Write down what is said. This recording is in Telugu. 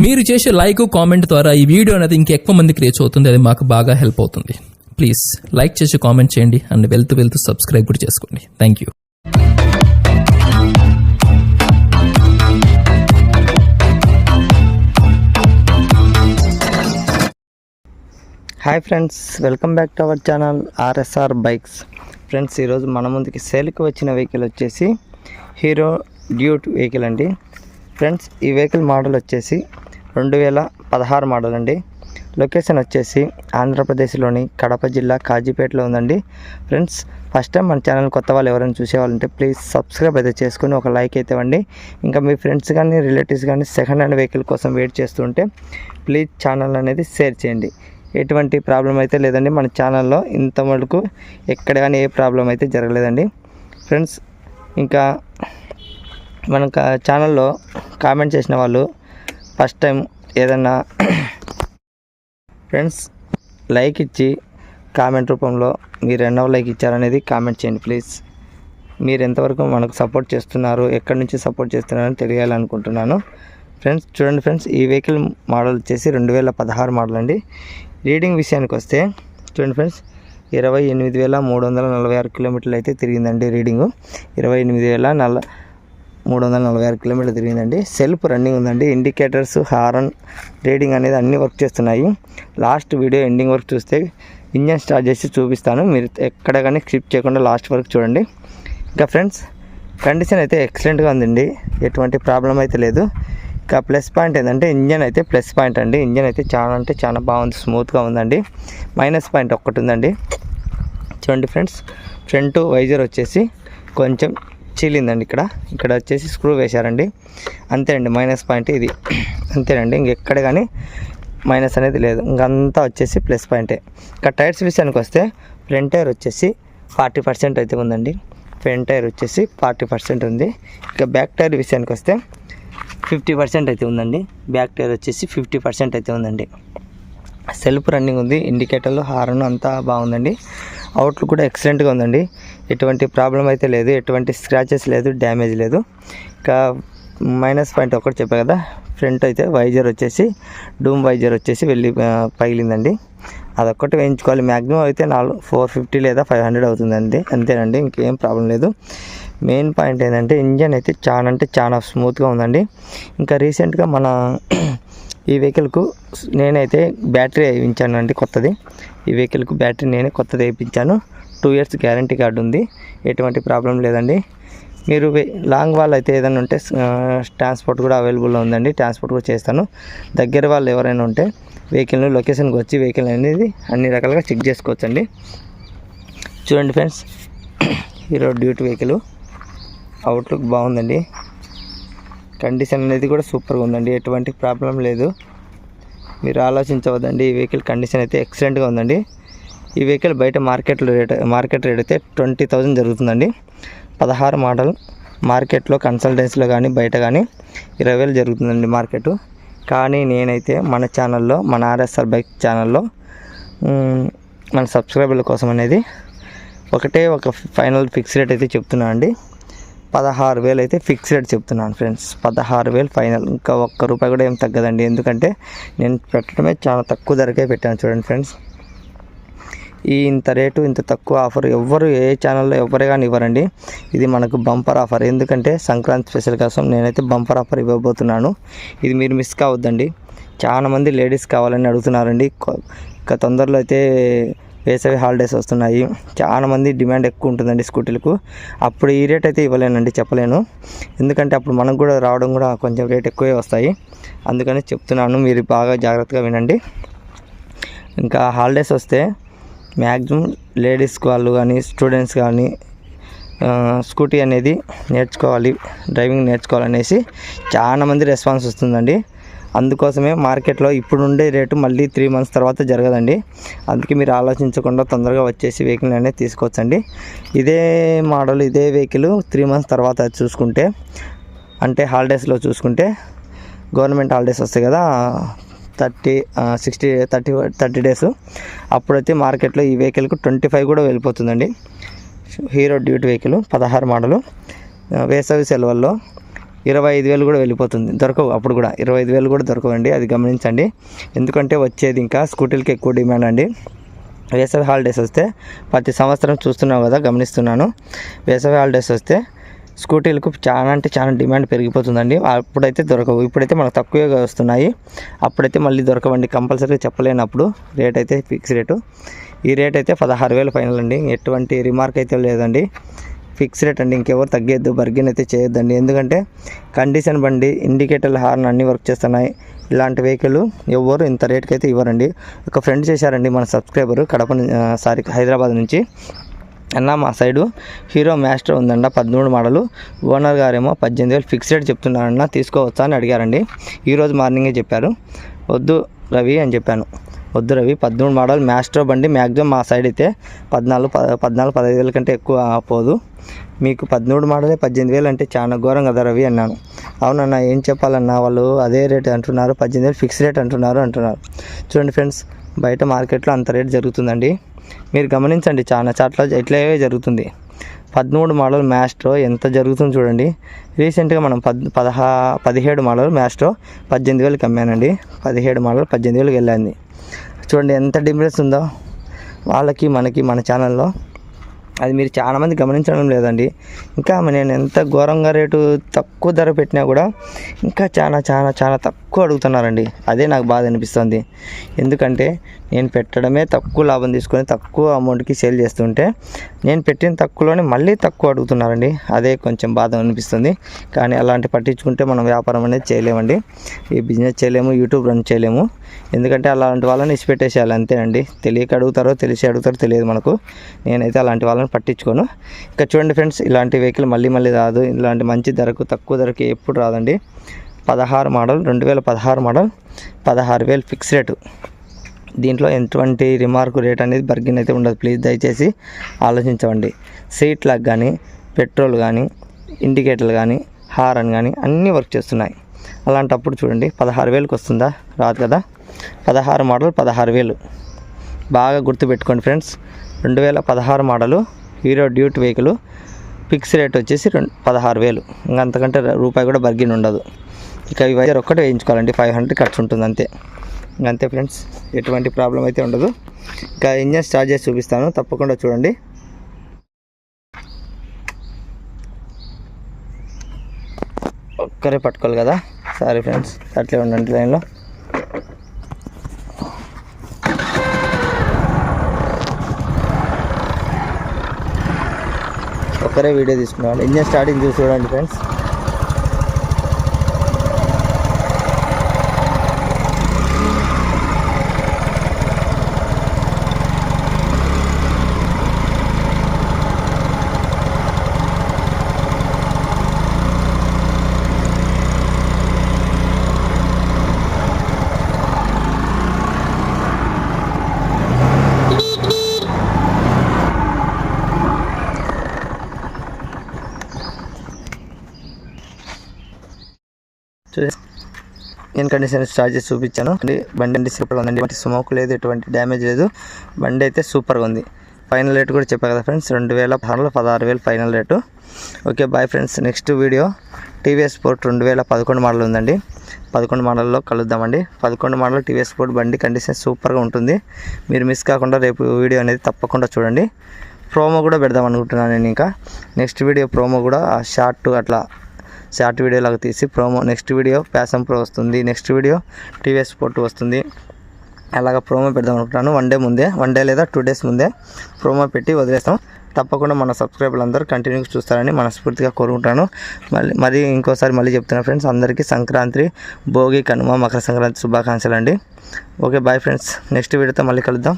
మీరు చేసే లైక్ కామెంట్ ద్వారా ఈ వీడియో అనేది ఇంకెక్కువ మందికి రీచ్ అవుతుంది. అది మాకు బాగా హెల్ప్ అవుతుంది. ప్లీజ్ లైక్ చేసి కామెంట్ చేయండి అండ్ వెళ్తూ సబ్స్క్రైబ్ కూడా చేసుకోండి. Thank you. Hi friends, welcome back to our channel RSR bikes. Friends, ఈరోజు మన ముందుకి సేల్కి వచ్చిన వెహికల్ వచ్చేసి హీరో డ్యూట్ వెహికల్ అండి. ఫ్రెండ్స్, ఈ వెహికల్ మోడల్ వచ్చేసి 2016 మోడల్ అండి. లొకేషన్ వచ్చేసి ఆంధ్రప్రదేశ్లోని కడప జిల్లా కాజీపేటలో ఉందండి. ఫ్రెండ్స్, ఫస్ట్ టైం మన ఛానల్ కొత్త వాళ్ళు ఎవరైనా చూసేవాళ్ళంటే ప్లీజ్ సబ్స్క్రైబ్ అయితే చేసుకుని ఒక లైక్ అయితే ఇవ్వండి. ఇంకా మీ ఫ్రెండ్స్ కానీ రిలేటివ్స్ కానీ సెకండ్ హ్యాండ్ వెహికల్ కోసం వెయిట్ చేస్తుంటే ప్లీజ్ ఛానల్ అనేది షేర్ చేయండి. ఎటువంటి ప్రాబ్లం అయితే లేదండి, మన ఛానల్లో ఇంత మటుకు ఎక్కడ కానీ ఏ ప్రాబ్లం అయితే జరగలేదండి. ఫ్రెండ్స్, ఇంకా మన ఛానల్లో కామెంట్ చేసిన వాళ్ళు ఫస్ట్ టైం ఏదన్నా ఫ్రెండ్స్ లైక్ ఇచ్చి కామెంట్ రూపంలో మీరు ఎన్నో లైక్ ఇచ్చారనేది కామెంట్ చేయండి ప్లీజ్. మీరు ఎంతవరకు మనకు సపోర్ట్ చేస్తున్నారు, ఎక్కడి నుంచి సపోర్ట్ చేస్తున్నారని తెలియాలనుకుంటున్నాను. ఫ్రెండ్స్ చూడండి, ఫ్రెండ్స్ ఈ వెహికల్ మోడల్ వచ్చేసి 2016 మోడల్ అండి. రీడింగ్ విషయానికి వస్తే చూడండి ఫ్రెండ్స్, 28,346 కిలోమీటర్లు అయితే తిరిగిందండి. రీడింగు 28,346 కిలోమీటర్లు తిరిగిందండి. సెల్ఫ్ రన్నింగ్ ఉందండి. ఇండికేటర్స్, హారన్, రీడింగ్ అనేది అన్నీ వర్క్ చేస్తున్నాయి. లాస్ట్ వీడియో ఎండింగ్ వరకు చూస్తే ఇంజన్ స్టార్ట్ చేసి చూపిస్తాను. మీరు ఎక్కడ కానీ స్కిప్ చేయకుండా లాస్ట్ వరకు చూడండి. ఇంకా ఫ్రెండ్స్, కండిషన్ అయితే ఎక్సలెంట్గా ఉందండి, ఎటువంటి ప్రాబ్లం అయితే లేదు. ఇంకా ప్లస్ పాయింట్ ఏంటంటే ఇంజన్ అయితే ప్లస్ పాయింట్ అండి. ఇంజన్ అయితే చాలా బాగుంది, స్మూత్గా ఉందండి. మైనస్ పాయింట్ ఒక్కటి ఉందండి. చూడండి ఫ్రెండ్స్, ఫ్రంట్ వైజర్ వచ్చేసి కొంచెం చీలిందండి. ఇక్కడ వచ్చేసి స్క్రూ వేశారండి, అంతేనండి. మైనస్ పాయింట్ ఇది, అంతేనండి. ఇంకెక్కడ కానీ మైనస్ అనేది లేదు, ఇంకంతా వచ్చేసి ప్లస్ పాయింటే. ఇంకా టైర్స్ విషయానికి వస్తే ఫ్రంట్ టైర్ వచ్చేసి 40% అయితే ఉందండి. ఫ్రంట్ టైర్ వచ్చేసి 40% ఉంది. ఇక బ్యాక్ టైర్ విషయానికి వస్తే 50% అయితే ఉందండి. బ్యాక్ టైర్ వచ్చేసి 50% అయితే ఉందండి. సెల్ఫ్ రన్నింగ్ ఉంది. ఇండికేటర్లు, హార్న్ అంతా బాగుందండి. అవుట్లుక్ కూడా ఎక్సలెంట్గా ఉందండి, ఎటువంటి ప్రాబ్లం అయితే లేదు, ఎటువంటి స్క్రాచెస్ లేదు, డ్యామేజ్ లేదు. ఇంకా మైనస్ పాయింట్ ఒకటి చెప్పా కదా, ఫ్రంట్ అయితే వైజర్ వచ్చేసి డూమ్ వైజర్ వచ్చేసి వెళ్ళి పగిలిందండి. అదొక్కటి వేయించుకోవాలి. మ్యాక్సిమం అయితే 450 లేదా 500 అవుతుందండి, అంతేనండి. ఇంకేం ప్రాబ్లం లేదు. మెయిన్ పాయింట్ ఏంటంటే ఇంజన్ అయితే చాలా స్మూత్గా ఉందండి. ఇంకా రీసెంట్గా మన ఈ వెహికల్కు నేనైతే బ్యాటరీ వేయించాను అండి, కొత్తది. ఈ వెహికల్కు బ్యాటరీ నేనే కొత్తది వేయించాను. 2 years గ్యారంటీ కార్డు ఉంది, ఎటువంటి ప్రాబ్లం లేదండి. మీరు లాంగ్ వాళ్ళు అయితే ఏదైనా ఉంటే ట్రాన్స్పోర్ట్ కూడా అవైలబుల్లో ఉందండి, ట్రాన్స్పోర్ట్ కూడా చేస్తాను. దగ్గర వాళ్ళు ఎవరైనా ఉంటే వెహికల్ని లొకేషన్కి వచ్చి వెహికల్ అనేది అన్ని రకాలుగా చెక్ చేసుకోవచ్చండి. చూడండి friends, Hero Duet vehicle outlook బాగుందండి. కండిషన్ అనేది కూడా సూపర్గా ఉందండి, ఎటువంటి ప్రాబ్లం లేదు. మీరు ఆలోచించవద్దండి, ఈ వెహికల్ కండిషన్ అయితే ఎక్సలెంట్గా ఉందండి. ఈ వెహికల్ బయట మార్కెట్ రేట్ అయితే 20,000 జరుగుతుందండి. 16 మోడల్. మార్కెట్లో కన్సల్టెన్సీలో కానీ బయట కానీ 20,000 జరుగుతుందండి మార్కెట్. కానీ నేనైతే మన ఛానల్లో, మన ఆర్ఎస్ఆర్ బైక్ ఛానల్లో మన సబ్స్క్రైబర్ల కోసం అనేది ఒక ఫైనల్ ఫిక్స్ రేట్ అయితే చెప్తున్నాను అండి. 16,000 అయితే ఫిక్స్ రేట్ చెప్తున్నాను ఫ్రెండ్స్. 16,000 ఫైనల్, ఇంకా ₹1 కూడా ఏం తగ్గదండి. ఎందుకంటే నేను పెట్టడమే చాలా తక్కువ ధరకే పెట్టాను. చూడండి ఫ్రెండ్స్, ఇంత రేటు, ఇంత తక్కువ ఆఫర్ ఎవ్వరు ఏ ఛానల్లో ఎవరే కానీ ఇవ్వరండి. ఇది మనకు బంపర్ ఆఫర్. ఎందుకంటే సంక్రాంతి స్పెషల్ కోసం నేనైతే బంపర్ ఆఫర్ ఇవ్వబోతున్నాను. ఇది మీరు మిస్ కావద్దండి. చాలామంది లేడీస్ కావాలని అడుగుతున్నారండి. ఇంకా తొందరలో అయితే వేసవి హాలిడేస్ వస్తున్నాయి, చాలామంది డిమాండ్ ఎక్కువ ఉంటుందండి స్కూటీలకు. అప్పుడు ఈ రేట్ అయితే ఇవ్వలేనండి, చెప్పలేను. ఎందుకంటే అప్పుడు మనకు కూడా రావడం కూడా కొంచెం రేట్ ఎక్కువే వస్తాయి. అందుకని చెప్తున్నాను, మీరు బాగా జాగ్రత్తగా వినండి. ఇంకా హాలిడేస్ వస్తే మ్యాక్సిమం లేడీస్ వాళ్ళు కానీ స్టూడెంట్స్ కానీ స్కూటీ అనేది నేర్చుకోవాలి, డ్రైవింగ్ నేర్చుకోవాలనేసి చాలామంది రెస్పాన్స్ వస్తుందండి. అందుకోసమే మార్కెట్లో ఇప్పుడు ఉండే రేటు మళ్ళీ 3 months తర్వాత జరగదండి. అందుకే మీరు ఆలోచించకుండా తొందరగా వచ్చేసి వెహికల్ అనేది తీసుకోవచ్చండి. ఇదే మోడల్, ఇదే వెహికల్ 3 months తర్వాత చూసుకుంటే, అంటే హాలిడేస్లో చూసుకుంటే, గవర్నమెంట్ హాలిడేస్ వస్తాయి కదా, 30 days, అప్పుడైతే మార్కెట్లో ఈ వెహికల్కు 25 కూడా వెళ్ళిపోతుందండి. Hero Duet vehicle 16 model. వేసవి సెలవుల్లో 25,000 కూడా వెళ్ళిపోతుంది, దొరకవు. అప్పుడు కూడా 25,000 కూడా దొరకవండి, అది గమనించండి. ఎందుకంటే వచ్చేది ఇంకా స్కూటీలకి ఎక్కువ డిమాండ్ అండి. వేసవి హాలిడేస్ వస్తే ప్రతి సంవత్సరం చూస్తున్నావు కదా, గమనిస్తున్నాను. వేసవి హాలిడేస్ వస్తే స్కూటీలకు చాలా అంటే చాలా డిమాండ్ పెరిగిపోతుందండి. అప్పుడైతే దొరకవు, ఇప్పుడైతే మనకు తక్కువగా వస్తున్నాయి. అప్పుడైతే మళ్ళీ దొరకవండి, కంపల్సరీగా చెప్పలేనప్పుడు. రేట్ అయితే ఫిక్స్ రేటు. ఈ రేట్ అయితే 16,000 ఫైనల్ అండి, ఎటువంటి రిమార్క్ అయితే లేదండి. ఫిక్స్ రేట్ అండి, ఇంకెవరు తగ్గేద్దు, బర్గెన్ అయితే చేయొద్దండి. ఎందుకంటే కండిషన్ బండి, ఇండికేటర్లు, హార్న్ అన్నీ వర్క్ చేస్తున్నాయి. ఇలాంటి వెహికల్ ఎవరు ఇంత రేట్కి అయితే ఇవ్వరండి. ఒక ఫ్రెండ్ చేశారండి మన సబ్స్క్రైబరు, హైదరాబాద్ నుంచి. అన్న మా సైడు హీరో మాస్టర్ ఉందండి 13 మోడలు, ఓనర్ గారేమో 18,000 ఫిక్స్ రేట్ చెప్తున్నారన్న, తీసుకోవచ్చా అని అడిగారండి. ఈరోజు మార్నింగే చెప్పారు. వద్దు రవి అని చెప్పాను. వద్దు రవి, 13 మోడల్ మాస్టర్ బండి మ్యాక్సిమం మా సైడ్ అయితే 15,000 కంటే ఎక్కువ పోదు. మీకు 13 మోడలే 18,000 అంటే చాలా ఘోరం కదా రవి అన్నాను. అవునన్నా, ఏం చెప్పాలన్నా, వాళ్ళు అదే రేట్ అంటున్నారు, 18,000 ఫిక్స్ రేట్ అంటున్నారు. చూడండి ఫ్రెండ్స్, బయట మార్కెట్లో అంత రేట్ జరుగుతుందండి. మీరు గమనించండి, చాలా చాట్ల ఇట్లే జరుగుతుంది. 13 మోడల్ మ్యాస్ట్రో ఎంత జరుగుతుంది చూడండి. రీసెంట్గా మనం 17 మోడల్ మ్యాస్ట్రో 18,000కి అమ్మానండి. 17 మోడల్ 18,000కి వెళ్ళింది. చూడండి ఎంత డిఫరెన్స్ ఉందో వాళ్ళకి మనకి, మన ఛానల్లో. అది మీరు చాలామంది గమనించడం లేదండి. ఇంకా నేను ఎంత ఘోరంగా రేటు తక్కువ ధర పెట్టినా కూడా ఇంకా చాలా తక్కువ అడుగుతున్నారండి. అదే నాకు బాధ అనిపిస్తుంది. ఎందుకంటే నేను పెట్టడమే తక్కువ లాభం తీసుకొని తక్కువ అమౌంట్కి సేల్ చేస్తుంటే నేను పెట్టిన తక్కువలోనే మళ్ళీ తక్కువ అడుగుతున్నారండి. అదే కొంచెం బాధ అనిపిస్తుంది. కానీ అలాంటి పట్టించుకుంటే మనం వ్యాపారం అనేది చేయలేమండి, ఈ బిజినెస్ చేయలేము, యూట్యూబ్ రన్ చేయలేము. ఎందుకంటే అలాంటి వాళ్ళని ఇచ్చిపెట్టేసేయాలి, అంతేనండి. తెలియక అడుగుతారో తెలిసి అడుగుతారో తెలియదు మనకు. నేనైతే అలాంటి వాళ్ళని పట్టించుకోను. ఇంకా చూడండి ఫ్రెండ్స్, ఇలాంటి వెహికల్ మళ్ళీ రాదు. ఇలాంటి మంచి ధరకు, తక్కువ ధరకి ఎప్పుడు రాదండి. 16 మోడల్, 2016 మోడల్, 16,000 ఫిక్స్ రేటు. దీంట్లో ఎటువంటి రిమార్క్ రేట్ అనేది బర్గిన్ అయితే ఉండదు. ప్లీజ్ దయచేసి ఆలోచించండి. సీట్ లాక్ కానీ, పెట్రోల్ కానీ, ఇండికేటర్లు కానీ, హారన్ కానీ అన్నీ వర్క్ చేస్తున్నాయి. అలాంటప్పుడు చూడండి 16,000కి వస్తుందా? రాదు కదా. 16 మోడల్ 16,000 బాగా గుర్తుపెట్టుకోండి friends. 2016 model Hero Duet vehicle, fix rate వచ్చేసి 16,000. ఇంకా అంతకంటే రూపాయి కూడా బర్గిన్ ఉండదు. ఇక ఈ వైజర్ ఒక్కటే వేయించుకోవాలండి, 500 ఖర్చు ఉంటుంది అంతే. అంతే ఫ్రెండ్స్, ఎటువంటి ప్రాబ్లం అయితే ఉండదు. ఇంకా ఇంజన్ స్టార్ట్ చేసి చూపిస్తాను, తప్పకుండా చూడండి. ఒక్కరే పట్టుకోవాలి కదా, సారీ ఫ్రెండ్స్, అట్లే ఉండండి లైన్లో. ఒక్కరే వీడియో తీసుకున్నాను. ఇంజన్ స్టార్టింగ్ చూసి చూడండి ఫ్రెండ్స్. నేను కండిషన్ స్టార్ట్ చేసి చూపించాను. బండి సూపర్గా ఉందండి, ఎటువంటి స్మోక్ లేదు, ఎటువంటి డ్యామేజ్ లేదు. బండి అయితే సూపర్గా ఉంది. ఫైనల్ రేట్ కూడా చెప్పా కదా friends, 2016 final rate. Okay bye friends. Next video TVS sport 2011 model ఉందండి. 11 మోడల్లో కలుద్దామండి. 11 మోడల్ టీవీఎస్ స్పోర్ట్ బండి కండిషన్ సూపర్గా ఉంటుంది. మీరు మిస్ కాకుండా రేపు వీడియో అనేది తప్పకుండా చూడండి. ప్రోమో కూడా పెడదాం అనుకుంటున్నాను నేను. ఇంకా నెక్స్ట్ వీడియో ప్రోమో కూడా షార్ట్ వీడియో లాగా తీసి promo, next video passion pro వస్తుంది, నెక్స్ట్ వీడియో టీవీఎస్ స్పోర్ట్ వస్తుంది. అలాగా ప్రోమో పెడదాం అనుకుంటున్నాను. 1 డే లేదా 2 days ముందే ప్రోమో పెట్టి వదిలేస్తాం. తప్పకుండా మన సబ్స్క్రైబర్లు అందరూ కంటిన్యూగా చూస్తారని మనస్ఫూర్తిగా కోరుకుంటాను. మరి ఇంకోసారి చెప్తున్నా ఫ్రెండ్స్, అందరికీ సంక్రాంతి, భోగి, కనుమ, మకర సంక్రాంతి శుభాకాంక్షలు అండి. Okay bye friends. నెక్స్ట్ వీడియోతో మళ్ళీ కలుద్దాం.